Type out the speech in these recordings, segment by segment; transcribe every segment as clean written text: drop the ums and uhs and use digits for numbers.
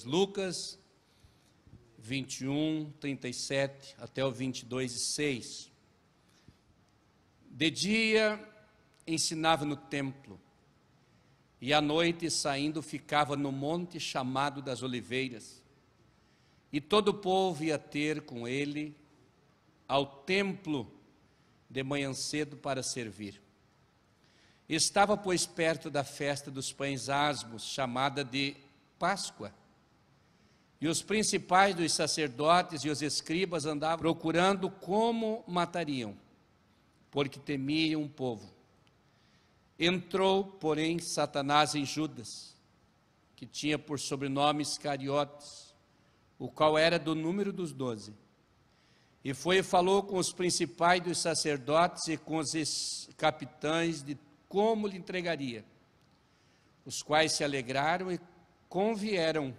22. Lucas 21, 37 até o 22 e 6. De dia ensinava no templo, e à noite, saindo, ficava no monte chamado das Oliveiras. E todo o povo ia ter com ele ao templo de manhã cedo para servir. Estava, pois, perto da festa dos pães asmos, chamada de Páscoa. E os principais dos sacerdotes e os escribas andavam procurando como matariam, porque temiam o povo. Entrou, porém, Satanás em Judas, que tinha por sobrenome Iscariotes, o qual era do número dos 12. E foi e falou com os principais dos sacerdotes e com os capitães de como lhe entregaria, os quais se alegraram e convieram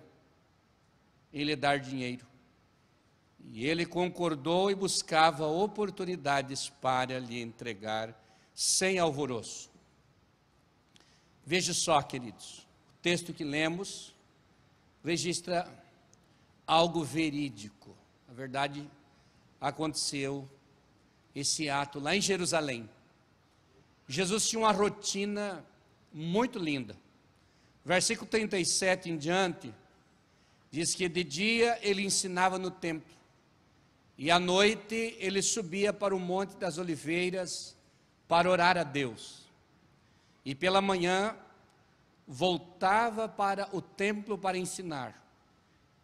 em lhe dar dinheiro. E ele concordou e buscava oportunidades para lhe entregar sem alvoroço. Veja só, queridos, o texto que lemos registra algo verídico. Na verdade, aconteceu esse ato lá em Jerusalém. Jesus tinha uma rotina muito linda. Versículo 37 em diante, diz que de dia ele ensinava no templo, e à noite ele subia para o Monte das Oliveiras para orar a Deus. E pela manhã voltava para o templo para ensinar,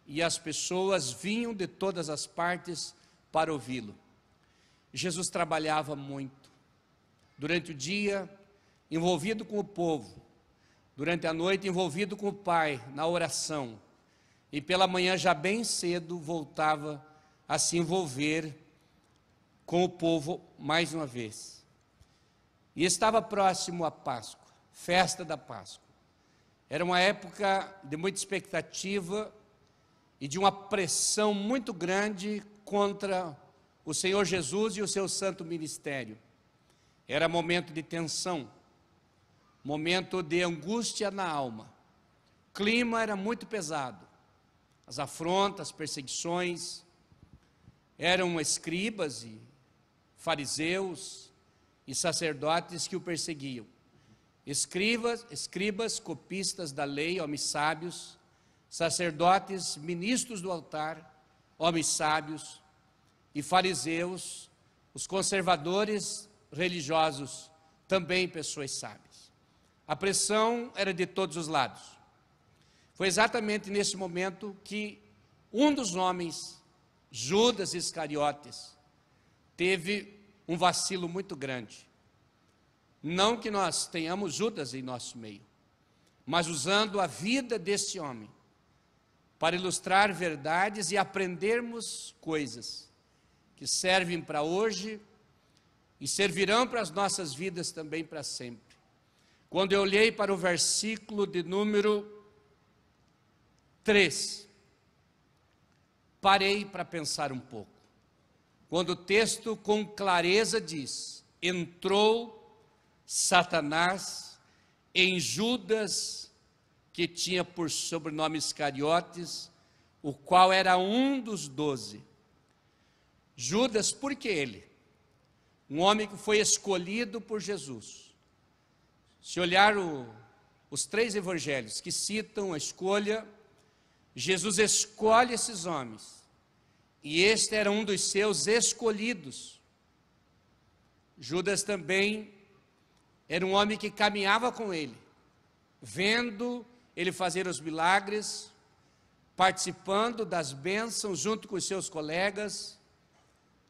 e as pessoas vinham de todas as partes para ouvi-lo. Jesus trabalhava muito. Durante o dia, envolvido com o povo. Durante a noite, envolvido com o Pai, na oração. E pela manhã, já bem cedo, voltava a se envolver com o povo mais uma vez. E estava próximo à Páscoa, festa da Páscoa. Era uma época de muita expectativa e de uma pressão muito grande contra o Senhor Jesus e o seu santo ministério. Era momento de tensão, momento de angústia na alma. O clima era muito pesado. As afrontas, perseguições, eram escribas e fariseus e sacerdotes que o perseguiam. Escribas, copistas da lei, homens sábios, sacerdotes, ministros do altar, homens sábios, e fariseus, os conservadores religiosos, também pessoas sábias. A pressão era de todos os lados. Foi exatamente nesse momento que um dos homens, Judas Iscariotes, teve um vacilo muito grande. Não que nós tenhamos Judas em nosso meio, mas usando a vida desse homem para ilustrar verdades e aprendermos coisas que servem para hoje e servirão para as nossas vidas também para sempre. Quando eu olhei para o versículo de número 3, parei para pensar um pouco. Quando o texto com clareza diz: entrou Satanás em Judas, que tinha por sobrenome Iscariotes, o qual era um dos 12. Judas, por que ele? Um homem que foi escolhido por Jesus. Se olhar os 3 evangelhos que citam a escolha, Jesus escolhe esses homens. E este era um dos seus escolhidos. Judas também era um homem que caminhava com ele, vendo ele fazer os milagres, participando das bênçãos junto com os seus colegas,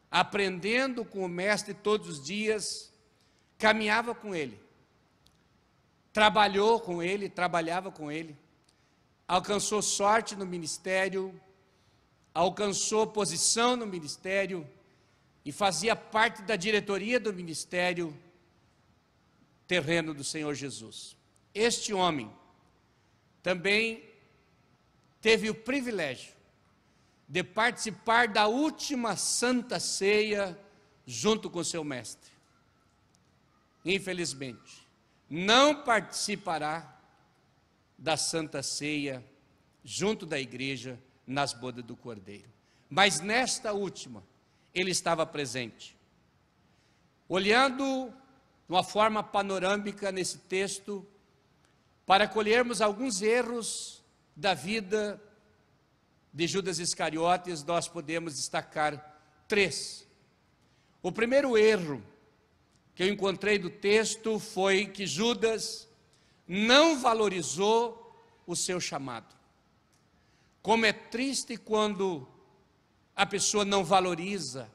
aprendendo com o mestre todos os dias, caminhava com ele, trabalhou com ele, trabalhava com ele, alcançou sorte no ministério, alcançou posição no ministério e fazia parte da diretoria do ministério terreno do Senhor Jesus. Este homem também teve o privilégio de participar da última Santa Ceia junto com seu mestre. Infelizmente, não participará da Santa Ceia junto da igreja, nas bodas do Cordeiro. Mas nesta última, ele estava presente. Olhando de uma forma panorâmica nesse texto, para colhermos alguns erros da vida de Judas Iscariotes, nós podemos destacar 3. O primeiro erro que eu encontrei do texto foi que Judas não valorizou o seu chamado. Como é triste quando a pessoa não valoriza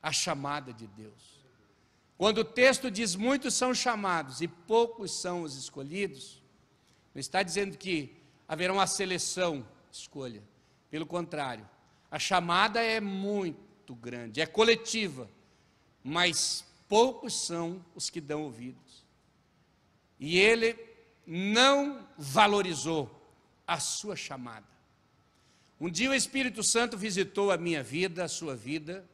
a chamada de Deus. Quando o texto diz muitos são chamados e poucos são os escolhidos, não está dizendo que haverá uma seleção, escolha. Pelo contrário, a chamada é muito grande, é coletiva, mas poucos são os que dão ouvidos. E ele não valorizou a sua chamada. Um dia o Espírito Santo visitou a minha vida, a sua vida,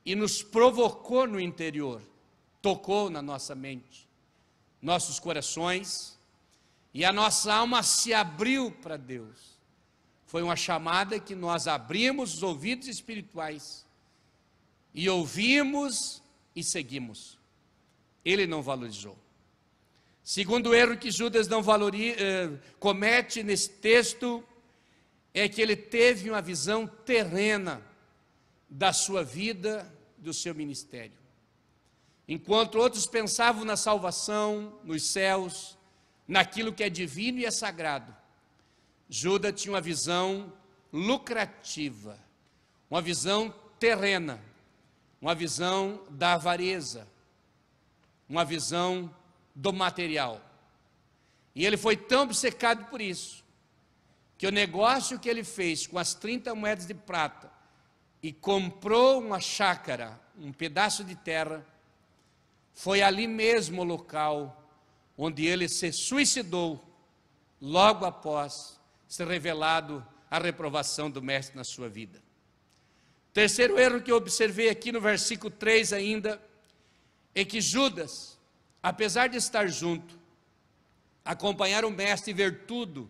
e nos provocou no interior, tocou na nossa mente, nossos corações, e a nossa alma se abriu para Deus. Foi uma chamada que nós abrimos os ouvidos espirituais, e ouvimos e seguimos. Ele não valorizou. Segundo erro que Judas não comete nesse texto, é que ele teve uma visão terrena da sua vida, do seu ministério. Enquanto outros pensavam na salvação, nos céus, naquilo que é divino e é sagrado, Judas tinha uma visão lucrativa, uma visão terrena, uma visão da avareza, uma visão do material. E ele foi tão obcecado por isso, que o negócio que ele fez com as 30 moedas de prata e comprou uma chácara, um pedaço de terra, foi ali mesmo o local onde ele se suicidou, logo após ser revelado a reprovação do mestre na sua vida. Terceiro erro que eu observei aqui no versículo 3 ainda, é que Judas, apesar de estar junto, acompanhar o mestre e ver tudo,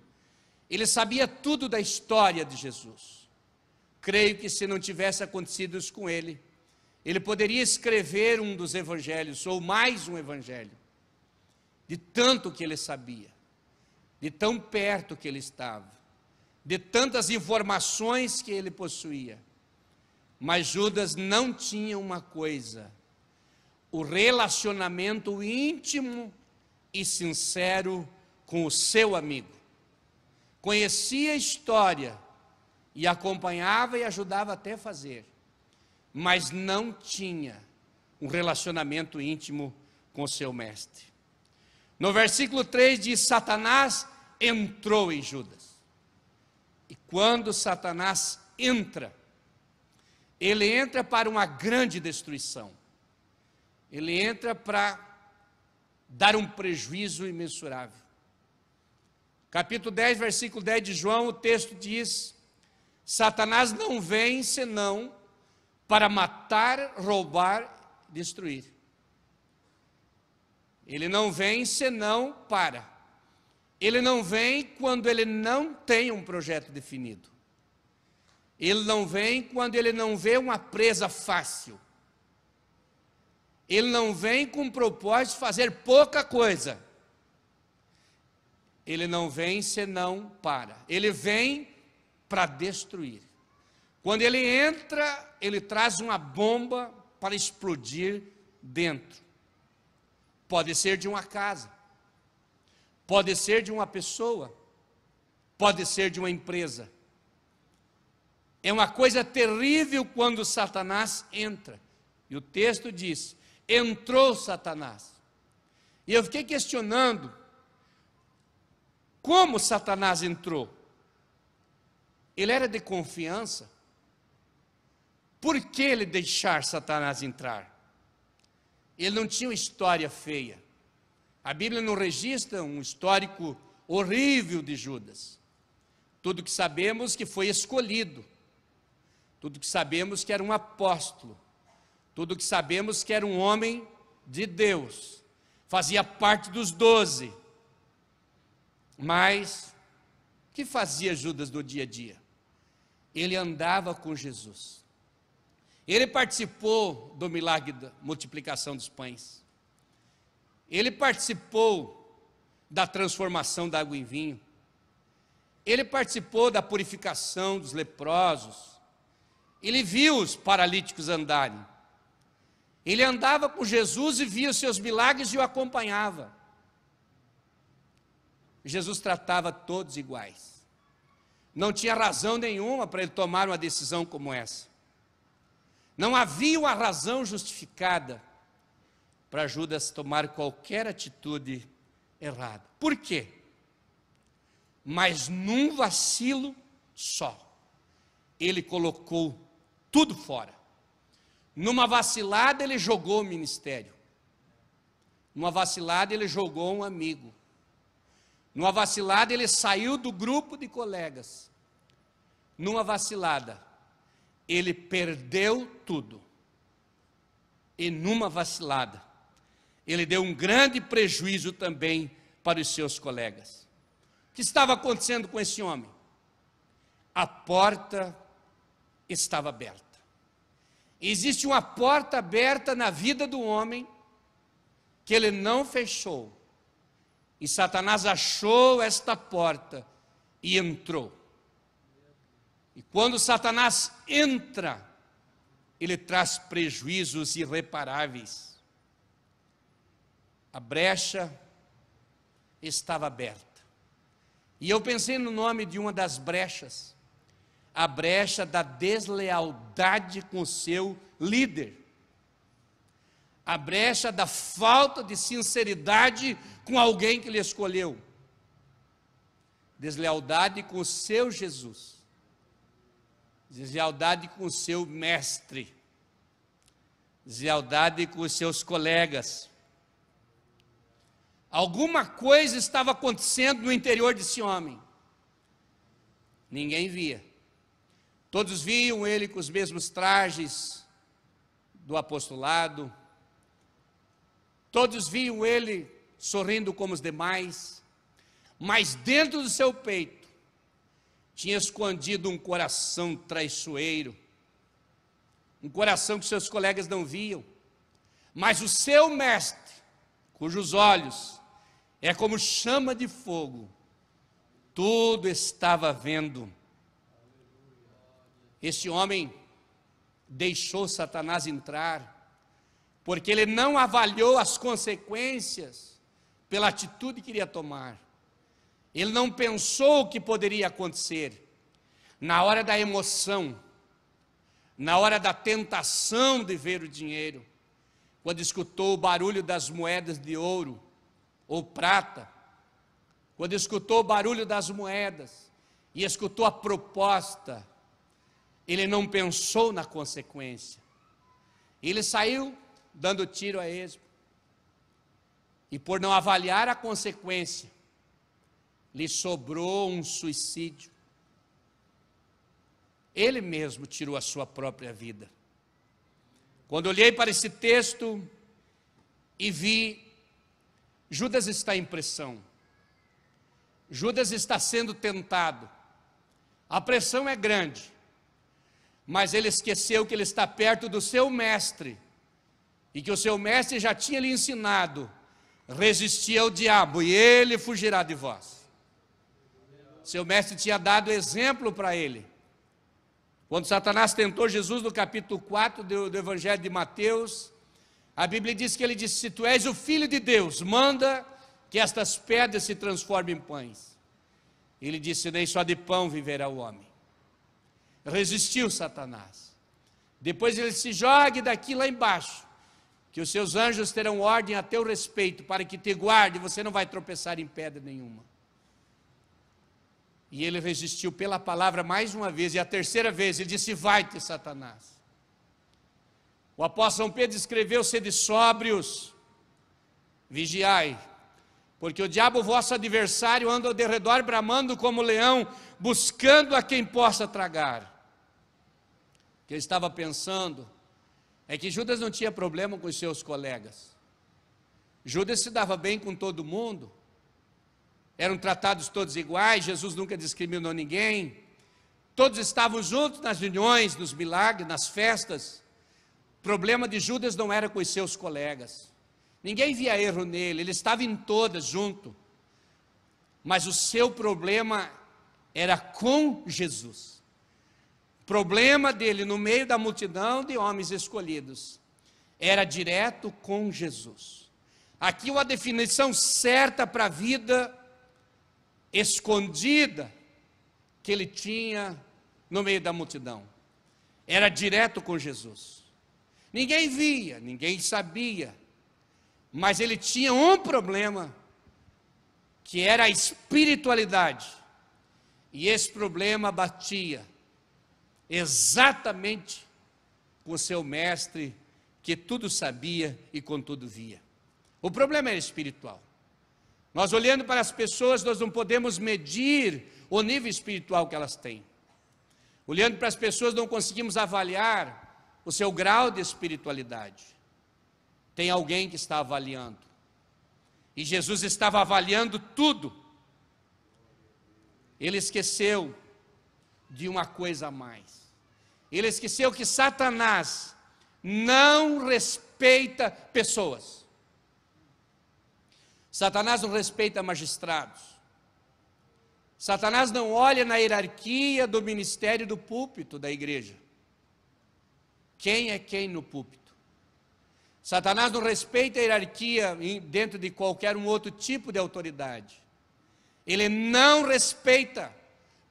ele sabia tudo da história de Jesus. Creio que se não tivesse acontecido isso com ele, ele poderia escrever um dos evangelhos, ou mais um evangelho, de tanto que ele sabia, de tão perto que ele estava, de tantas informações que ele possuía. Mas Judas não tinha uma coisa: o relacionamento íntimo e sincero com o seu amigo. Conhecia a história e acompanhava e ajudava até a fazer, mas não tinha um relacionamento íntimo com o seu mestre. No versículo 3 diz: Satanás entrou em Judas. E quando Satanás entra, ele entra para uma grande destruição. Ele entra para dar um prejuízo imensurável. Capítulo 10, versículo 10 de João, o texto diz: Satanás não vem senão para matar, roubar, destruir. Ele não vem senão para. Ele não vem quando ele não tem um projeto definido. Ele não vem quando ele não vê uma presa fácil. Ele não vem com o propósito de fazer pouca coisa. Ele não vem senão para. Ele vem para destruir. Quando ele entra, ele traz uma bomba para explodir dentro. Pode ser de uma casa, pode ser de uma pessoa, pode ser de uma empresa. É uma coisa terrível quando Satanás entra. E o texto diz: entrou Satanás. E eu fiquei questionando, como Satanás entrou? Ele era de confiança? Por que ele deixar Satanás entrar? Ele não tinha uma história feia. A Bíblia não registra um histórico horrível de Judas. Tudo que sabemos que foi escolhido. Tudo que sabemos que era um apóstolo. Tudo que sabemos que era um homem de Deus. Fazia parte dos 12. Mas que fazia Judas no dia a dia? Ele andava com Jesus. Ele participou do milagre da multiplicação dos pães. Ele participou da transformação da água em vinho. Ele participou da purificação dos leprosos. Ele viu os paralíticos andarem. Ele andava com Jesus e via os seus milagres e o acompanhava. Jesus tratava todos iguais. Não tinha razão nenhuma para ele tomar uma decisão como essa. Não havia uma razão justificada para Judas tomar qualquer atitude errada. Por quê? Mas num vacilo só, ele colocou tudo fora. Numa vacilada ele jogou o ministério. Numa vacilada ele jogou um amigo. Numa vacilada ele saiu do grupo de colegas. Numa vacilada ele perdeu tudo. E numa vacilada ele deu um grande prejuízo também para os seus colegas. O que estava acontecendo com esse homem? A porta estava aberta. Existe uma porta aberta na vida do homem que ele não fechou. E Satanás achou esta porta e entrou. E quando Satanás entra, ele traz prejuízos irreparáveis. A brecha estava aberta. E eu pensei no nome de uma das brechas, a brecha da deslealdade com o seu líder, a brecha da falta de sinceridade com alguém que lhe escolheu, deslealdade com o seu Jesus, deslealdade com o seu mestre, deslealdade com os seus colegas. Alguma coisa estava acontecendo no interior desse homem. Ninguém via. Todos viam ele com os mesmos trajes do apostolado. Todos viam ele sorrindo como os demais. Mas dentro do seu peito tinha escondido um coração traiçoeiro. Um coração que seus colegas não viam. Mas o seu mestre, cujos olhos é como chama de fogo, tudo estava vendo. Esse homem deixou Satanás entrar, porque ele não avaliou as consequências pela atitude que iria tomar. Ele não pensou o que poderia acontecer. Na hora da emoção, na hora da tentação de ver o dinheiro, quando escutou o barulho das moedas de ouro ou prata, quando escutou o barulho das moedas e escutou a proposta, ele não pensou na consequência. Ele saiu dando tiro a esmo. E por não avaliar a consequência, lhe sobrou um suicídio. Ele mesmo tirou a sua própria vida. Quando olhei para esse texto e vi, Judas está em pressão. Judas está sendo tentado. A pressão é grande. Mas ele esqueceu que ele está perto do seu mestre. E que o seu mestre já tinha lhe ensinado: resistir ao diabo e ele fugirá de vós. Seu mestre tinha dado exemplo para ele. Quando Satanás tentou Jesus no capítulo 4 do Evangelho de Mateus, a Bíblia diz que ele disse: se tu és o Filho de Deus, manda que estas pedras se transformem em pães. Ele disse: nem só de pão viverá o homem. Resistiu Satanás. Depois ele se jogue daqui lá embaixo, que os seus anjos terão ordem a teu respeito, para que te guarde, você não vai tropeçar em pedra nenhuma. E ele resistiu pela palavra mais uma vez, e a terceira vez ele disse: vai-te, Satanás. O apóstolo São Pedro escreveu: sede sóbrios, vigiai, porque o diabo, vosso adversário, anda ao derredor bramando como leão, buscando a quem possa tragar. O que ele estava pensando é que Judas não tinha problema com os seus colegas. Judas se dava bem com todo mundo. eram tratados todos iguais, Jesus nunca discriminou ninguém, todos estavam juntos nas reuniões, nos milagres, nas festas. O problema de Judas não era com os seus colegas, ninguém via erro nele, ele estava em todas junto, mas o seu problema era com Jesus. O problema dele no meio da multidão de homens escolhidos era direto com Jesus. Aqui uma definição certa para a vida escondida que ele tinha no meio da multidão. Era direto com Jesus. Ninguém via, ninguém sabia, mas ele tinha um problema, que era a espiritualidade. E esse problema batia exatamente com o seu mestre, que tudo sabia e com tudo via. O problema era espiritual. Nós olhando para as pessoas, nós não podemos medir o nível espiritual que elas têm. Olhando para as pessoas, não conseguimos avaliar o seu grau de espiritualidade. Tem alguém que está avaliando. E Jesus estava avaliando tudo. Ele esqueceu de uma coisa a mais. Ele esqueceu que Satanás não respeita pessoas. Satanás não respeita magistrados. Satanás não olha na hierarquia do ministério do púlpito da igreja. Quem é quem no púlpito? Satanás não respeita a hierarquia dentro de qualquer um outro tipo de autoridade. Ele não respeita,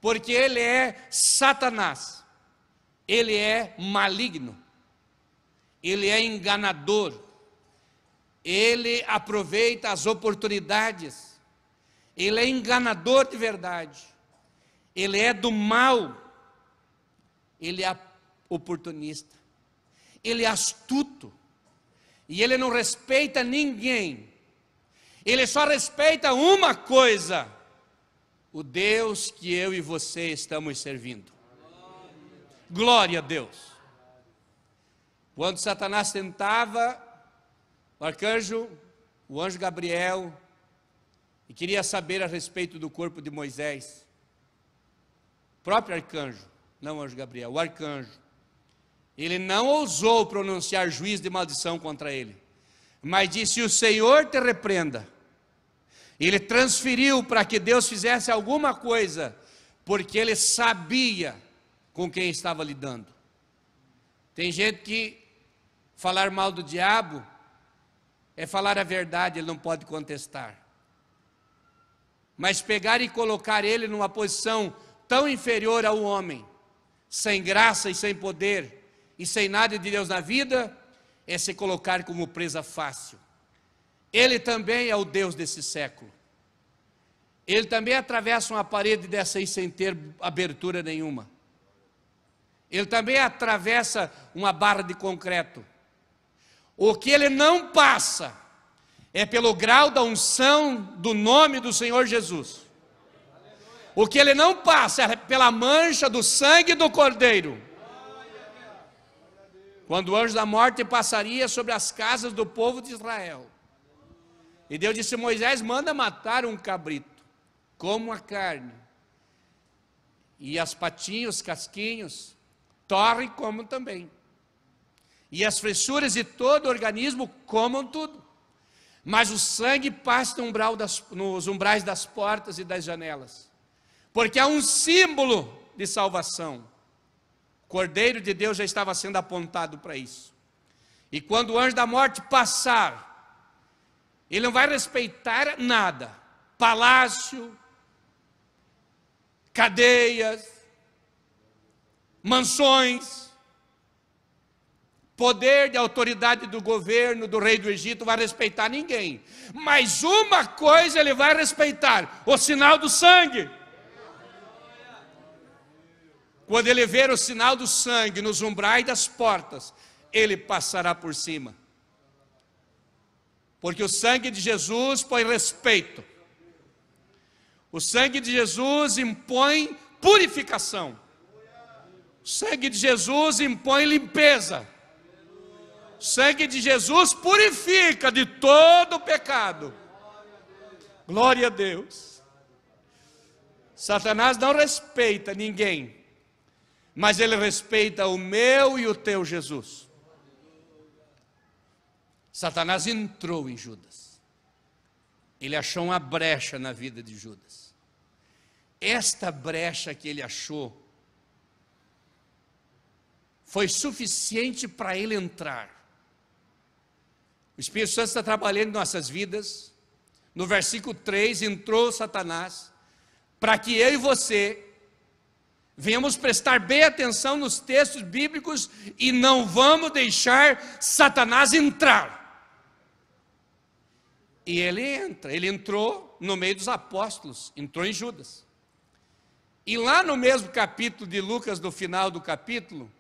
porque ele é Satanás. Ele é maligno. Ele é enganador. Ele aproveita as oportunidades. Ele é enganador de verdade. Ele é do mal. Ele é oportunista. Ele é astuto. E ele não respeita ninguém. Ele só respeita uma coisa: o Deus que eu e você estamos servindo. Glória a Deus. Quando Satanás tentava o arcanjo, o anjo Gabriel, e queria saber a respeito do corpo de Moisés, o próprio arcanjo, não o anjo Gabriel, o arcanjo, ele não ousou pronunciar juízo de maldição contra ele, mas disse: o Senhor te repreenda. Ele transferiu para que Deus fizesse alguma coisa, porque ele sabia com quem estava lidando. Tem gente que falar mal do diabo é falar a verdade, ele não pode contestar. Mas pegar e colocar ele numa posição tão inferior ao homem, sem graça e sem poder, e sem nada de Deus na vida, é se colocar como presa fácil. Ele também é o Deus desse século. Ele também atravessa uma parede dessa aí sem ter abertura nenhuma. Ele também atravessa uma barra de concreto. O que ele não passa é pelo grau da unção do nome do Senhor Jesus. O que ele não passa é pela mancha do sangue do Cordeiro. Quando o anjo da morte passaria sobre as casas do povo de Israel, e Deus disse: Moisés, manda matar um cabrito, como a carne, e as patinhas, os casquinhos, torre comam também, e as fressuras de todo o organismo comam tudo, mas o sangue passe nos umbrais das portas e das janelas, porque é um símbolo de salvação. O Cordeiro de Deus já estava sendo apontado para isso. E quando o anjo da morte passar, ele não vai respeitar nada: palácio, cadeias, mansões, poder de autoridade do governo, do rei do Egito, não vai respeitar ninguém. Mas uma coisa ele vai respeitar: o sinal do sangue. Quando ele ver o sinal do sangue nos umbrais das portas, ele passará por cima. Porque o sangue de Jesus põe respeito. O sangue de Jesus impõe purificação. O sangue de Jesus impõe limpeza. O sangue de Jesus purifica de todo o pecado. Glória a Deus. Satanás não respeita ninguém, mas ele respeita o meu e o teu Jesus. Satanás entrou em Judas. Ele achou uma brecha na vida de Judas. Esta brecha que ele achou foi suficiente para ele entrar. O Espírito Santo está trabalhando em nossas vidas. No versículo 3, entrou Satanás, para que eu e você venhamos prestar bem atenção nos textos bíblicos e não vamos deixar Satanás entrar. E ele entra, ele entrou no meio dos apóstolos, entrou em Judas. E lá no mesmo capítulo de Lucas, no final do capítulo,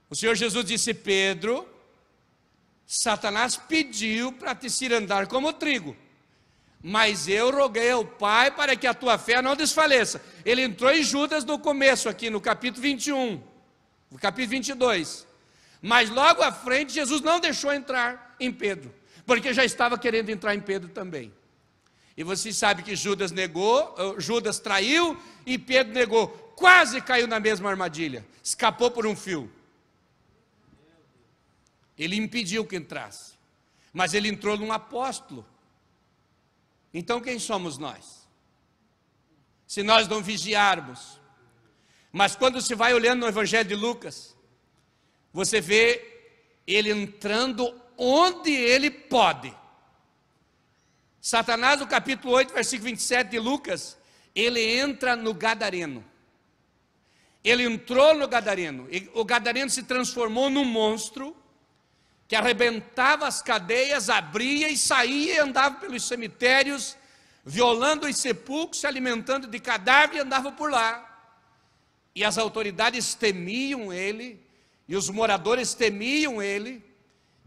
o Senhor Jesus disse: Pedro, Satanás pediu para te cirandar como trigo, mas eu roguei ao Pai para que a tua fé não desfaleça. Ele entrou em Judas no começo aqui, no capítulo 21, no capítulo 22. Mas logo à frente, Jesus não deixou entrar em Pedro, porque já estava querendo entrar em Pedro também. E você sabe que Judas negou, Judas traiu e Pedro negou. Quase caiu na mesma armadilha, escapou por um fio. Ele impediu que entrasse, mas ele entrou num apóstolo. Então quem somos nós? Se nós não vigiarmos. Mas quando se vai olhando no Evangelho de Lucas, você vê ele entrando onde ele pode. Satanás, no capítulo 8, versículo 27 de Lucas, ele entra no gadareno. Ele entrou no gadareno, e o gadareno se transformou num monstro que arrebentava as cadeias, abria e saía e andava pelos cemitérios, violando os sepulcros, se alimentando de cadáver, e andava por lá. E as autoridades temiam ele, e os moradores temiam ele,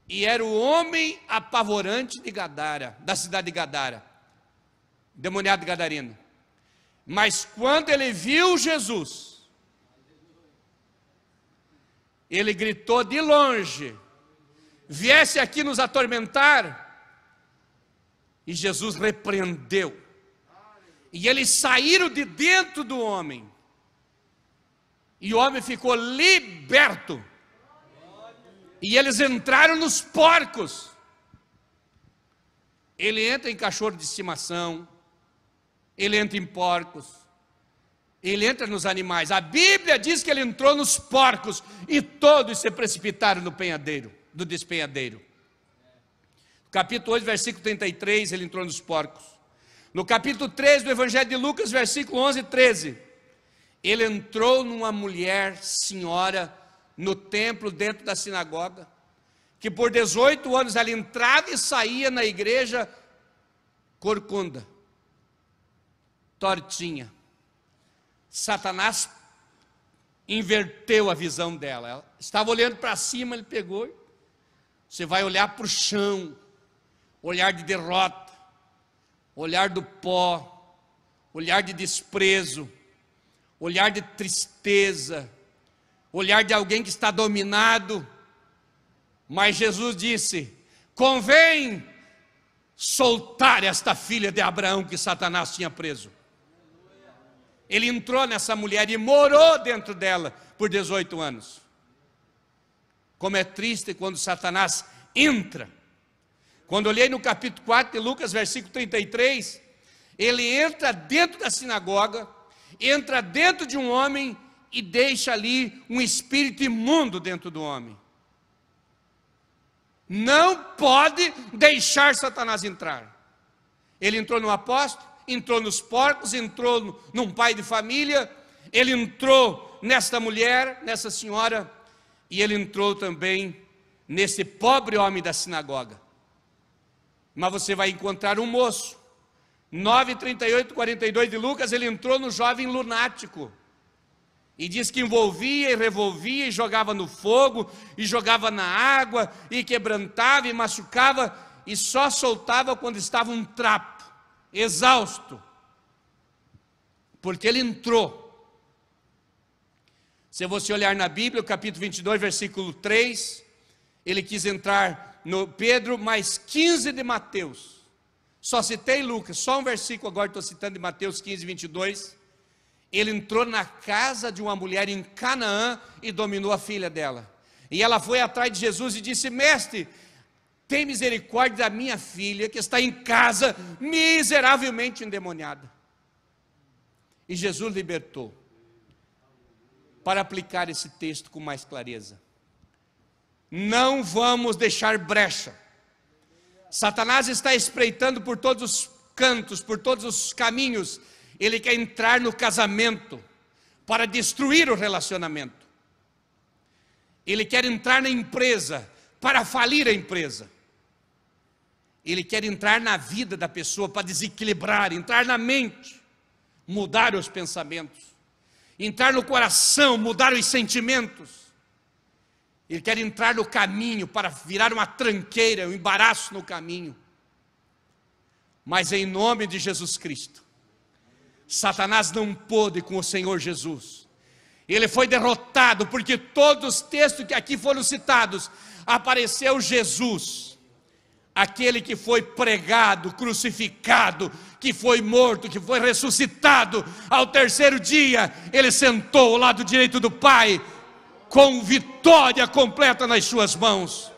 e era o homem apavorante de Gadara, da cidade de Gadara, demoniado gadareno. Mas quando ele viu Jesus, ele gritou de longe: viesse aqui nos atormentar. E Jesus repreendeu, e eles saíram de dentro do homem, e o homem ficou liberto, e eles entraram nos porcos. Ele entra em cachorro de estimação, ele entra em porcos, ele entra nos animais. A Bíblia diz que ele entrou nos porcos, e todos se precipitaram no penhadeiro, do despenhadeiro. No capítulo 8, versículo 33, ele entrou nos porcos. No capítulo 13 do Evangelho de Lucas, versículo 11 e 13, ele entrou numa mulher, senhora, no templo, dentro da sinagoga, que por 18 anos ela entrava e saía na igreja corcunda, tortinha. Satanás inverteu a visão dela. Ela estava olhando para cima, ele pegou. Você vai olhar para o chão, olhar de derrota, olhar do pó, olhar de desprezo, olhar de tristeza, olhar de alguém que está dominado. Mas Jesus disse: convém soltar esta filha de Abraão que Satanás tinha preso. Ele entrou nessa mulher e morou dentro dela por 18 anos. Como é triste quando Satanás entra. Quando olhei no capítulo 4 de Lucas, versículo 33, ele entra dentro da sinagoga, entra dentro de um homem e deixa ali um espírito imundo dentro do homem. Não pode deixar Satanás entrar. Ele entrou no apóstolo, entrou nos porcos, entrou num pai de família, ele entrou nesta mulher, nessa senhora, e ele entrou também nesse pobre homem da sinagoga. Mas você vai encontrar um moço, 9, 38, 42 de Lucas, ele entrou no jovem lunático, e diz que envolvia e revolvia, e jogava no fogo, e jogava na água, e quebrantava e machucava, e só soltava quando estava um trapo, exausto, porque ele entrou. Se você olhar na Bíblia, o capítulo 22, versículo 3, ele quis entrar no Pedro, mais 15 de Mateus, Só citei Lucas, só um versículo agora estou citando de Mateus 15, 22. Ele entrou na casa de uma mulher em Canaã e dominou a filha dela. E ela foi atrás de Jesus e disse: mestre, tem misericórdia da minha filha que está em casa miseravelmente endemoniada. E Jesus libertou. Para aplicar esse texto com mais clareza, não vamos deixar brecha. Satanás está espreitando por todos os cantos, por todos os caminhos. Ele quer entrar no casamento para destruir o relacionamento. Ele quer entrar na empresa para falir a empresa. Ele quer entrar na vida da pessoa para desequilibrar, entrar na mente, mudar os pensamentos, entrar no coração, mudar os sentimentos. Ele quer entrar no caminho para virar uma tranqueira, um embaraço no caminho. Mas em nome de Jesus Cristo, Satanás não pôde com o Senhor Jesus. Ele foi derrotado, porque todos os textos que aqui foram citados, apareceu Jesus, aquele que foi pregado, crucificado, que foi morto, que foi ressuscitado. Ao terceiro dia, ele sentou ao lado direito do Pai, com vitória completa nas suas mãos.